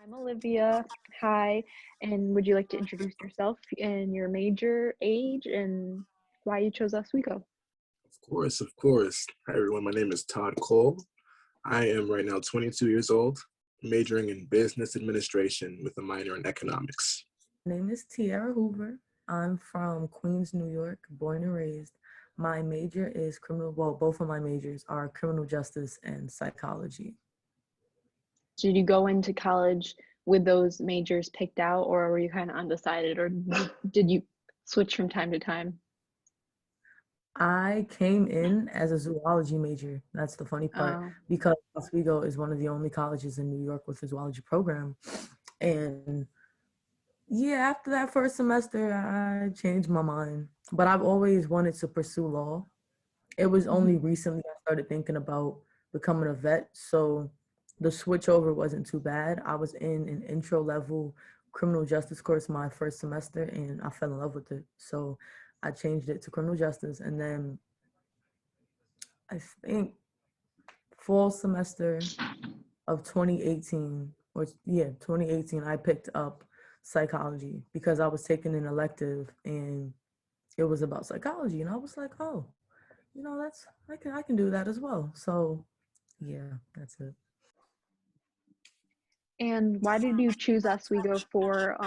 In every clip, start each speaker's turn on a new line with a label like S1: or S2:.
S1: I'm Olivia. Hi, and would you like to introduce yourself and your major, age, and why you chose Oswego?
S2: Of course, of course. Hi, everyone. My name is Todd Cole. I am right now 22 years old, majoring in business administration with a minor in economics.
S3: My name is Tiara Hoover. I'm from Queens, New York, born and raised. My major is both of my majors are criminal justice and psychology.
S1: Did you go into college with those majors picked out, or were you kind of undecided, or did you switch from time to time?
S3: I came in as a zoology major. That's the funny part,
S1: Oh,
S3: because Oswego is one of the only colleges in New York with a zoology program. And yeah, after that first semester, I changed my mind. But I've always wanted to pursue law. It was
S1: mhm.
S3: only recently I started thinking about becoming a vet, so the switch over wasn't too bad. I was in an intro level criminal justice course my first semester and I fell in love with it. So I changed it to criminal justice, and then I think fall semester of 2018 2018 I picked up psychology because I was taking an elective and it was about psychology, and I was like, oh, that's I can do that as well. So yeah, that's it.
S1: And why did you choose Oswego for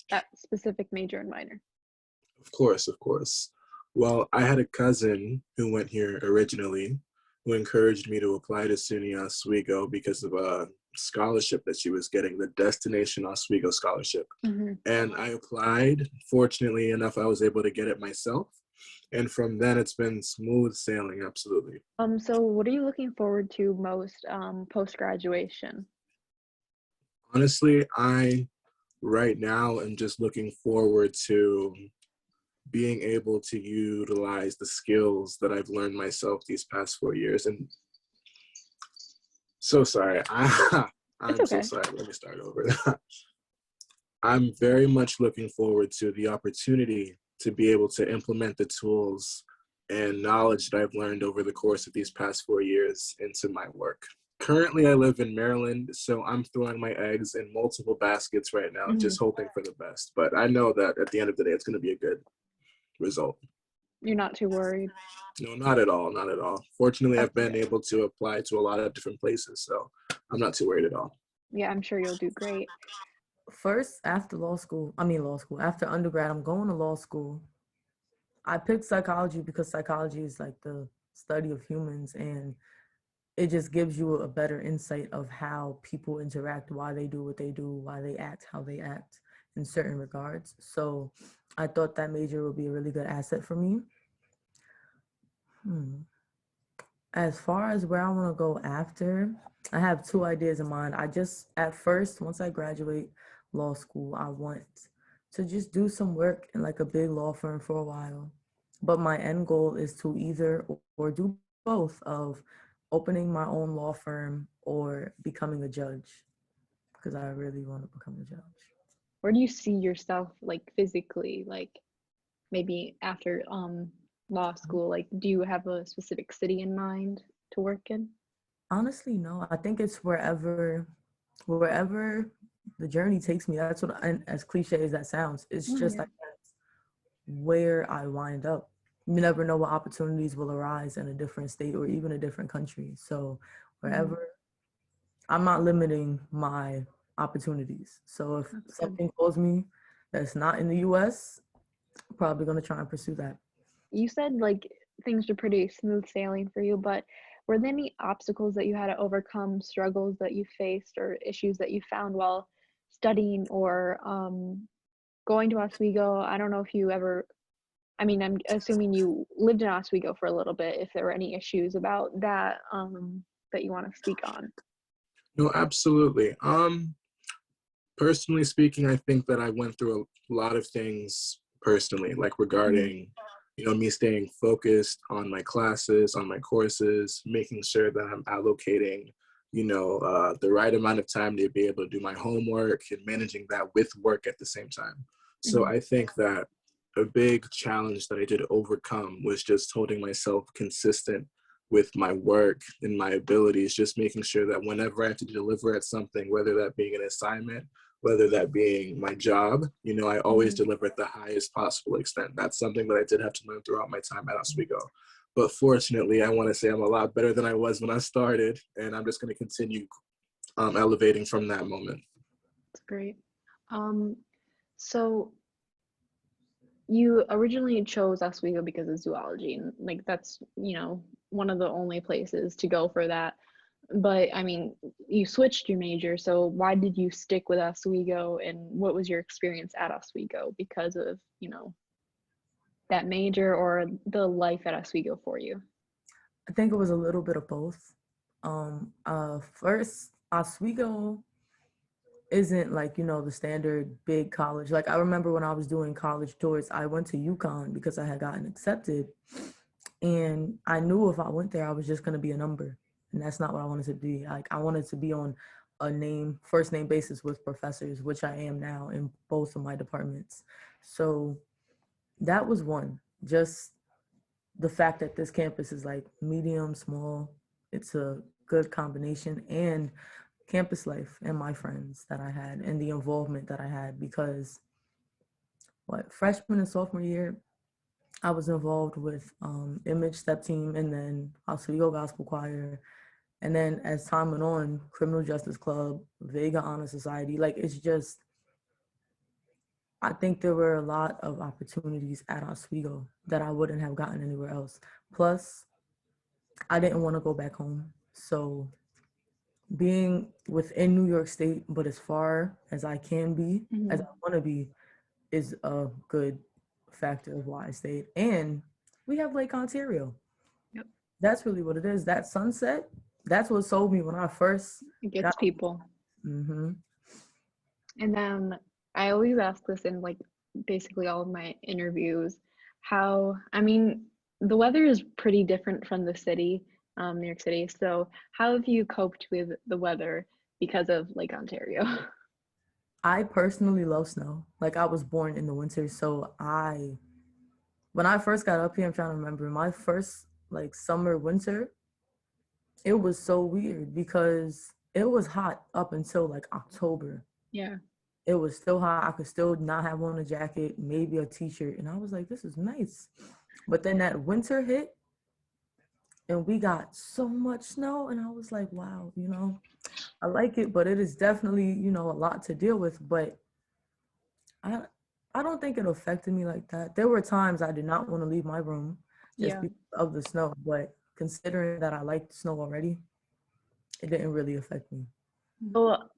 S1: that specific major and minor?
S2: Of course, of course. Well, I had a cousin who went here originally who encouraged me to apply to SUNY Oswego because of a scholarship that she was getting, the Destination Oswego Scholarship.
S1: Mhm.
S2: And I applied. Fortunately enough, I was able to get it myself. And from then, it's been smooth sailing, absolutely.
S1: So what are you looking forward to most post-graduation?
S2: Honestly, I right now am just looking forward to being able to utilize the skills that I've learned myself these past 4 years. And so sorry,
S1: It's
S2: I'm so
S1: okay.
S2: sorry. Let me start over. I'm very much looking forward to the opportunity to be able to implement the tools and knowledge that I've learned over the course of these past 4 years into my work. Currently, I live in Maryland, so I'm throwing my eggs in multiple baskets right now,
S1: Mhm.
S2: just hoping for the best. But I know that at the end of the day, it's going to be a good result.
S1: You're not too worried.
S2: No, not at all, not at all. Fortunately, I've
S1: That's
S2: been
S1: good.
S2: able to apply to a lot of different places, so I'm not too worried at all.
S1: Yeah, I'm sure you'll do great.
S3: First, after after undergrad, I'm going to law school. I picked psychology because psychology is like the study of humans, and it just gives you a better insight of how people interact, why they do what they do, why they act how they act in certain regards. So I thought that major would be a really good asset for me. Hmm. As far as where I want to go after, I have two ideas in mind. At first, once I graduate law school, I want to just do some work in like a big law firm for a while. But my end goal is to either or do both of opening my own law firm or becoming a judge because I really want to become a judge.
S1: Where do you see yourself like physically, like maybe after law school? Like, do you have a specific city in mind to work in?
S3: Honestly, no. I think it's wherever the journey takes me. That's what, and as cliche as that sounds, it's
S1: Oh,
S3: just
S1: yeah.
S3: like that's where I wind up. You never know what opportunities will arise in a different state or even a different country. So
S1: Mhm.
S3: wherever, I'm not limiting my opportunities. So if
S1: That's good.
S3: something calls me that's not in the US, I'm probably gonna try and pursue that.
S1: You said like things were pretty smooth sailing for you, but were there any obstacles that you had to overcome, struggles that you faced, or issues that you found while studying or going to Oswego? I don't know if you ever, I mean, I'm assuming you lived in Oswego for a little bit, if there were any issues about that that you want to speak on.
S2: No, absolutely. Personally speaking, I think that I went through a lot of things personally, like
S1: Mhm.
S2: regarding, me staying focused on my classes, on my courses, making sure that I'm allocating, the right amount of time to be able to do my homework and managing that with work at the same time. So
S1: Mhm.
S2: I think that a big challenge that I did overcome was just holding myself consistent with my work and my abilities, just making sure that whenever I have to deliver at something, whether that being an assignment, whether that being my job, you know, I always deliver at the highest possible extent. That's something that I did have to learn throughout my time at Oswego. But fortunately, I want to say I'm a lot better than I was when I started, and I'm just going to continue elevating from that moment.
S1: That's great. So you originally chose Oswego because of zoology, and like that's, you know, one of the only places to go for that. But I mean, you switched your major, so why did you stick with Oswego, and what was your experience at Oswego because of, you know, that major or the life at Oswego for you?
S3: I think it was a little bit of both. First, Oswego isn't like, you know, the standard big college. Like I remember when I was doing college tours, I went to UConn because I had gotten accepted. And I knew if I went there, I was just going to be a number. And that's not what I wanted to be. Like I wanted to be on a first name basis with professors, which I am now in both of my departments. So that was one. Just the fact that this campus is like medium, small, it's a good combination, and campus life and my friends that I had and the involvement that I had, because freshman and sophomore year, I was involved with Image Step Team and then Oswego Gospel Choir. And then as time went on, Criminal Justice Club, Vega Honor Society, like it's just, I think there were a lot of opportunities at Oswego that I wouldn't have gotten anywhere else. Plus, I didn't want to go back home. So being within New York State, but as far as I can be, as I want to be, is a good factor of why I stayed. And we have Lake Ontario.
S1: Yep.
S3: That's really what it is. That sunset, that's what sold me when I first
S1: It gets people.
S3: Mm-hmm.
S1: And then I always ask this in like basically all of my interviews, how, I mean, the weather is pretty different from the city, New York City. So how have you coped with the weather because of Lake Ontario?
S3: I personally love snow. Like I was born in the winter. So when I first got up here, I'm trying to remember my first like summer, winter, it was so weird because it was hot up until like October.
S1: Yeah.
S3: It was still hot. I could still not have on a jacket, maybe a t-shirt. And I was like, this is nice. But then that winter hit and we got so much snow. And I was like, wow, you know, I like it, but it is definitely, you know, a lot to deal with. But I don't think it affected me like that. There were times I did not want to leave my room just because of the snow. But considering that I liked snow already, it didn't really affect me.
S1: Well,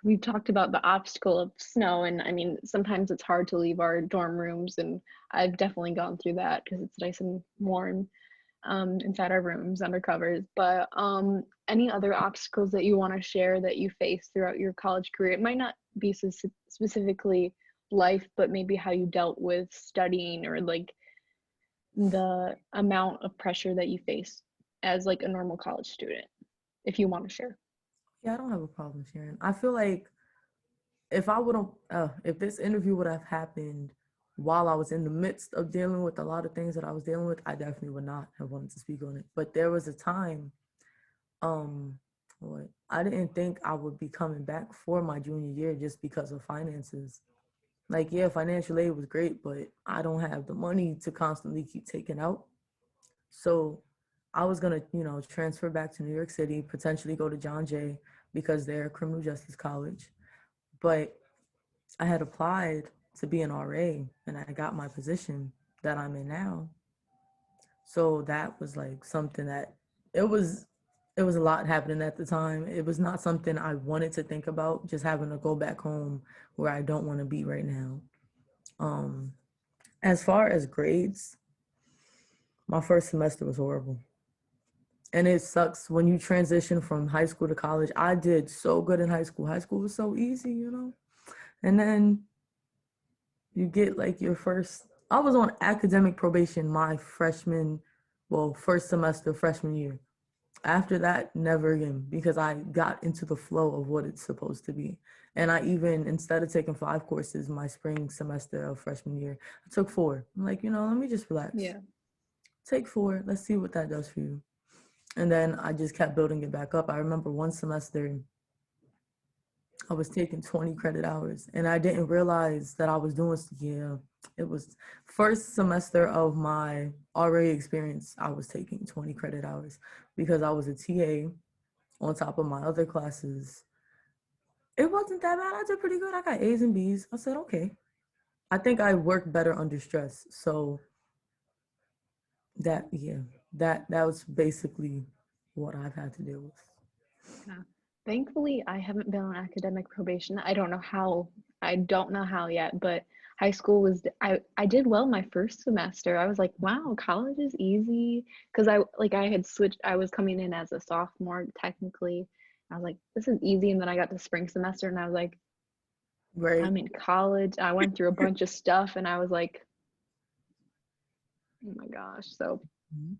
S1: we've talked about the obstacle of snow, and I mean, sometimes it's hard to leave our dorm rooms, and I've definitely gone through that because it's nice and warm inside our rooms under covers. But any other obstacles that you want to share that you faced throughout your college career? It might not be specifically life, but maybe how you dealt with studying or like the amount of pressure that you face as like a normal college student, if you want to share.
S3: Yeah, I don't have a problem sharing. I feel like if this interview would have happened while I was in the midst of dealing with a lot of things that I was dealing with, I definitely would not have wanted to speak on it. But there was a time, I didn't think I would be coming back for my junior year just because of finances. Like, yeah, financial aid was great, but I don't have the money to constantly keep taking out. So I was gonna, you know, transfer back to New York City, potentially go to John Jay because they're a criminal justice college. But I had applied to be an RA and I got my position that I'm in now. So that was like something that it was a lot happening at the time. It was not something I wanted to think about, just having to go back home where I don't want to be right now. As far as grades, my first semester was horrible. And it sucks when you transition from high school to college. I did so good in high school. High school was so easy, you know? And then you get like I was on academic probation my first semester, freshman year. After that, never again, because I got into the flow of what it's supposed to be. And I even, instead of taking 5 courses my spring semester of freshman year, I took 4. I'm like, you know, let me just relax.
S1: Yeah.
S3: take 4. Let's see what that does for you. And then I just kept building it back up. I remember one semester I was taking 20 credit hours and I didn't realize that I was doing, it was first semester of my RA experience. I was taking 20 credit hours because I was a TA on top of my other classes. It wasn't that bad. I did pretty good. I got A's and B's. I said, okay. I think I work better under stress. So that, yeah, that was basically what I've had to deal with.
S1: Yeah. Thankfully, I haven't been on academic probation. I don't know how. I don't know how yet, but high school was I did well my first semester. I was like, wow, college is easy because I had switched. I was coming in as a sophomore technically. I was like, this is easy, and then I got the spring semester, and I was like,
S3: Right.
S1: I'm in college. I went through a bunch of stuff, and I was like, oh my gosh. So
S3: Mhm.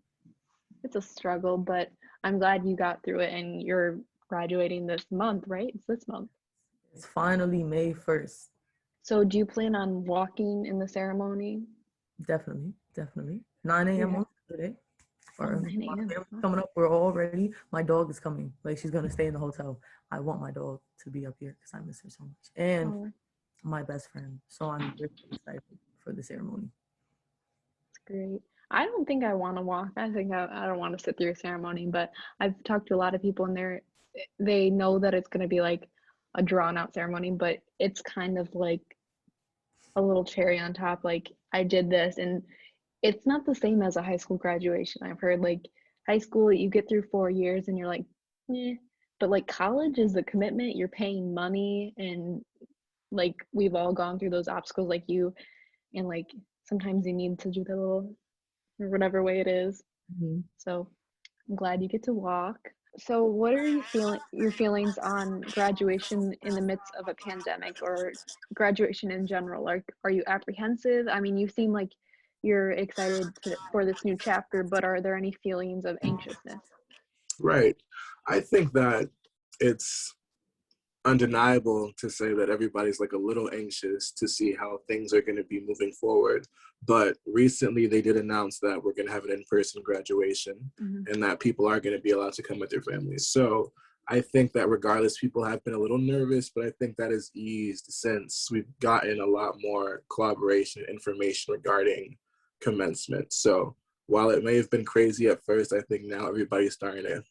S1: it's a struggle, but I'm glad you got through it, and you're graduating this month, right? It's this month.
S3: It's finally May 1st.
S1: So do you plan on walking in the ceremony?
S3: Definitely, definitely. 9
S1: You
S3: a.m.
S1: have
S3: on Saturday.
S1: oh,
S3: Or
S1: 9
S3: my
S1: a.m.
S3: family's coming up. We're all ready. My dog is coming. Like she's gonna stay in the hotel. I want my dog to be up here because I miss her so much. And
S1: Oh,
S3: my best friend. So I'm really excited for the ceremony.
S1: that's great. I don't think I want to walk. I think I don't want to sit through a ceremony, but I've talked to a lot of people and they know that it's going to be like a drawn out ceremony, but it's kind of like a little cherry on top. Like I did this, and it's not the same as a high school graduation. I've heard like high school, you get through 4 years and you're like, eh. But like college is a commitment. You're paying money, and like we've all gone through those obstacles like you, and like sometimes you need to do the little or whatever way it is.
S3: Mhm.
S1: So I'm glad you get to walk. So what are your feelings on graduation in the midst of a pandemic or graduation in general? Like are you apprehensive? I mean, you seem like you're excited for this new chapter, but are there any feelings of anxiousness?
S2: Right. I think that it's undeniable to say that everybody's like a little anxious to see how things are going to be moving forward. But recently they did announce that we're going to have an in-person graduation
S1: Mhm.
S2: and that people are going to be allowed to come with their families. So I think that regardless, people have been a little nervous, but I think that has eased since we've gotten a lot more collaboration and information regarding commencement. So while it may have been crazy at first, I think now everybody's starting to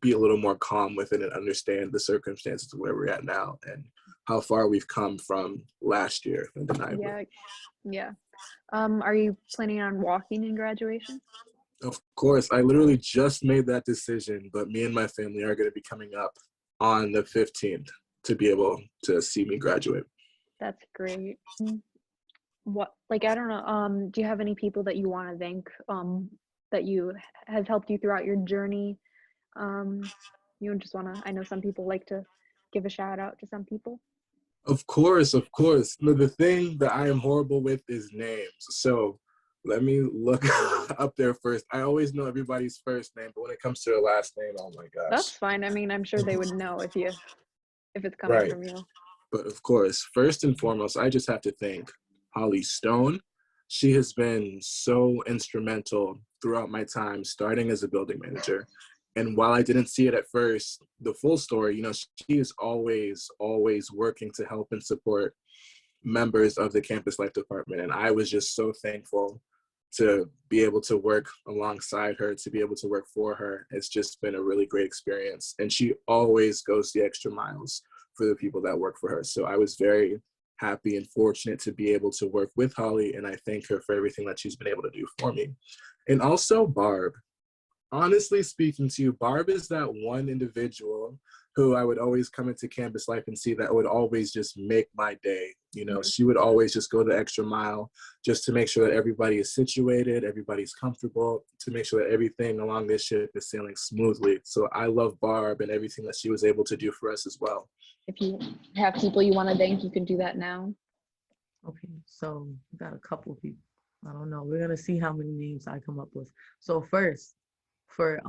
S2: be a little more calm with it and understand the circumstances of where we're at now and how far we've come from last year, undeniably.
S1: Yeah, yeah. Are you planning on walking in graduation?
S2: Of course, I literally just made that decision, but me and my family are going to be coming up on the 15th to be able to see me graduate.
S1: That's great. What, like, I don't know, do you have any people that you want to thank, that have helped you throughout your journey? Um, you just want to, I know some people like to give a shout out to some people.
S2: Of course, of course. The thing that I am horrible with is names. So let me look up there first. I always know everybody's first name, but when it comes to their last name, oh my
S1: That's
S2: gosh.
S1: fine. I mean, I'm sure they would know if it's coming
S2: Right.
S1: from you.
S2: But of course, first and foremost, I just have to thank Holly Stone. She has been so instrumental throughout my time starting as a building manager. And while I didn't see it at first, the full story, she is always, always working to help and support members of the campus life department. And I was just so thankful to be able to work alongside her, to be able to work for her. It's just been a really great experience. And she always goes the extra miles for the people that work for her. So I was very happy and fortunate to be able to work with Holly. And I thank her for everything that she's been able to do for me. And also Barb. Honestly speaking to you, Barb is that one individual who I would always come into campus life and see that would always just make my day.
S1: Mhm.
S2: She would always just go the extra mile just to make sure that everybody is situated, everybody's comfortable, to make sure that everything along this ship is sailing smoothly. So I love Barb and everything that she was able to do for us as well.
S1: If you have people you want to thank, you can do that now.
S3: Okay, so we got a couple people. I don't know. We're gonna see how many names I come up with. So first, for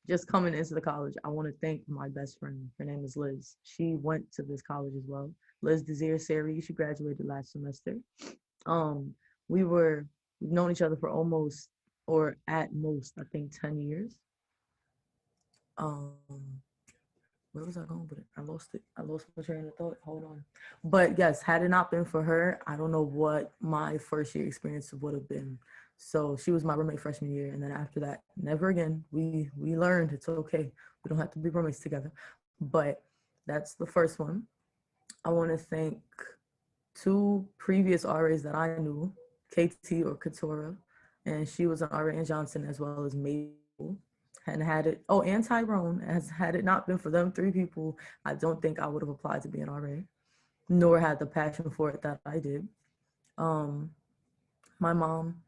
S3: just coming into the college, I want to thank my best friend. Her name is Liz. She went to this college as well. Liz Desire Seri. She graduated last semester. Um, we've known each other for almost or at most, I think 10 years. Um, where was I going with it? I lost it. I lost my train of thought. Hold on. But yes, had it not been for her, I don't know what my first year experience would have been. So she was my roommate freshman year, and then after that, never again. We learned it's okay. We don't have to be roommates together. But that's the first one. I want to thank two previous RAs that I knew, KT or Katora, and she was an RA in Johnson as well as Mabel. And had it, oh, and Tyrone, as had it not been for them three people, I don't think I would have applied to be an RA, nor had the passion for it that I did. My mom,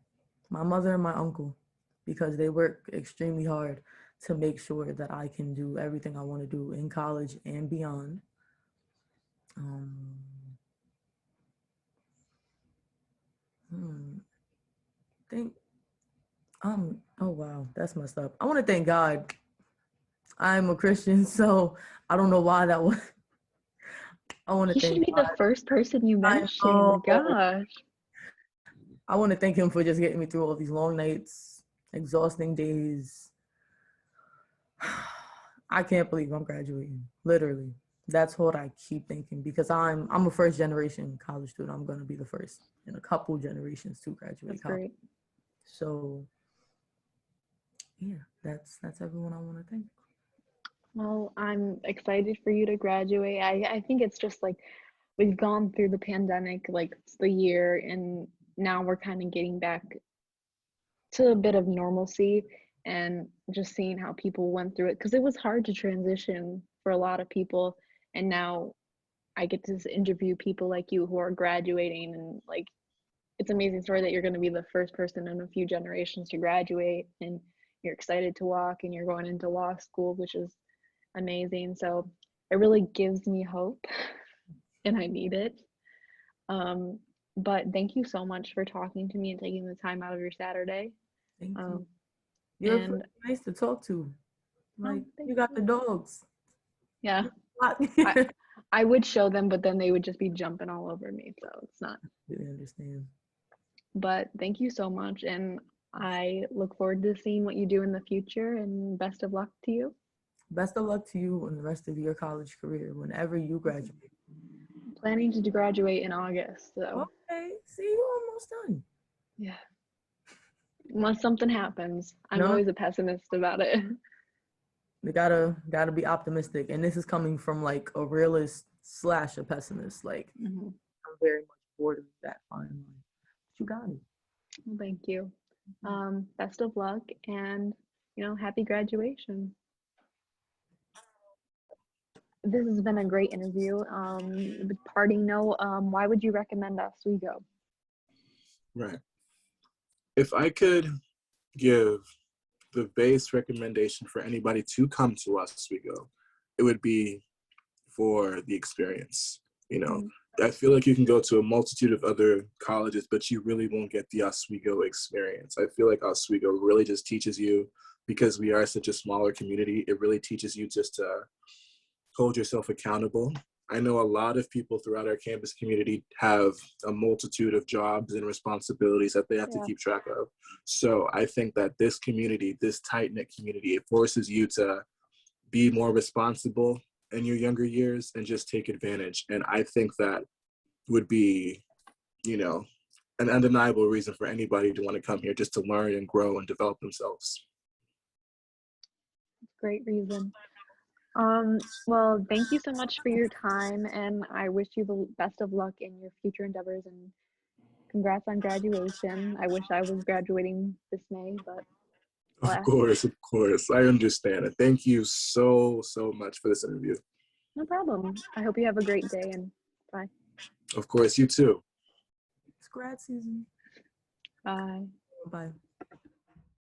S3: my mother, and my uncle, because they work extremely hard to make sure that I can do everything I want to do in college and beyond. Think oh wow, that's messed up. I want to thank God. I'm a Christian, so I don't know why that was. I want to
S1: He should
S3: thank
S1: be
S3: God.
S1: the first person you
S3: I
S1: mention.
S3: know.
S1: Gosh.
S3: I want to thank him for just getting me through all these long nights, exhausting days. I can't believe I'm graduating. Literally. That's what I keep thinking because I'm a first generation college student. I'm gonna be the first in a couple generations to graduate
S1: That's
S3: college.
S1: great.
S3: So yeah, that's everyone I want to thank.
S1: Well, I'm excited for you to graduate. I think it's just like we've gone through the pandemic, like it's the year, and now we're kind of getting back to a bit of normalcy and just seeing how people went through it because it was hard to transition for a lot of people. And now I get to interview people like you who are graduating, and like it's an amazing story that you're going to be the first person in a few generations to graduate, and you're excited to walk and you're going into law school, which is amazing. So it really gives me hope and I need it. But thank you so much for talking to me and taking the time out of your Saturday.
S3: Thank you.
S1: Um,
S3: You're
S1: and
S3: nice to talk to. Like
S1: thank
S3: you got the
S1: you.
S3: dogs.
S1: Yeah, I would show them, but then they would just be jumping all over me. So it's not.
S3: Really understand.
S1: But thank you so much. And I look forward to seeing what you do in the future, and best of luck to you.
S3: Best of luck to you and the rest of your college career whenever you graduate.
S1: Planning to graduate in August. So
S3: Okay, see, you almost done.
S1: yeah. Unless something happens. I'm
S3: No,
S1: always a pessimist about it.
S3: we gotta be optimistic, and this is coming from like a realist slash a pessimist. Like
S1: Mm-hmm.
S3: I'm very much bored of that fine line. But you got it.
S1: Well, thank you. Best of luck, and happy graduation. This has been a great interview. With parting note, why would you recommend Oswego?
S2: Right. If I could give the base recommendation for anybody to come to Oswego, it would be for the experience. I feel like you can go to a multitude of other colleges, but you really won't get the Oswego experience. I feel like Oswego really just teaches you, because we are such a smaller community, it really teaches you just to hold yourself accountable. I know a lot of people throughout our campus community have a multitude of jobs and responsibilities that they have to keep track of. So I think that this community, this tight-knit community, it forces you to be more responsible in your younger years and just take advantage. And I think that would be, an undeniable reason for anybody to want to come here, just to learn and grow and develop themselves.
S1: Great reason. Well, thank you so much for your time, and I wish you the best of luck in your future endeavors, and congrats on graduation. I wish I was graduating this May, but
S2: Of
S1: alas.
S2: course. I understand it. Thank you so much for this interview.
S1: No problem. I hope you have a great day, and bye.
S2: Of course, you too.
S3: It's grad season.
S1: Bye.
S3: Bye.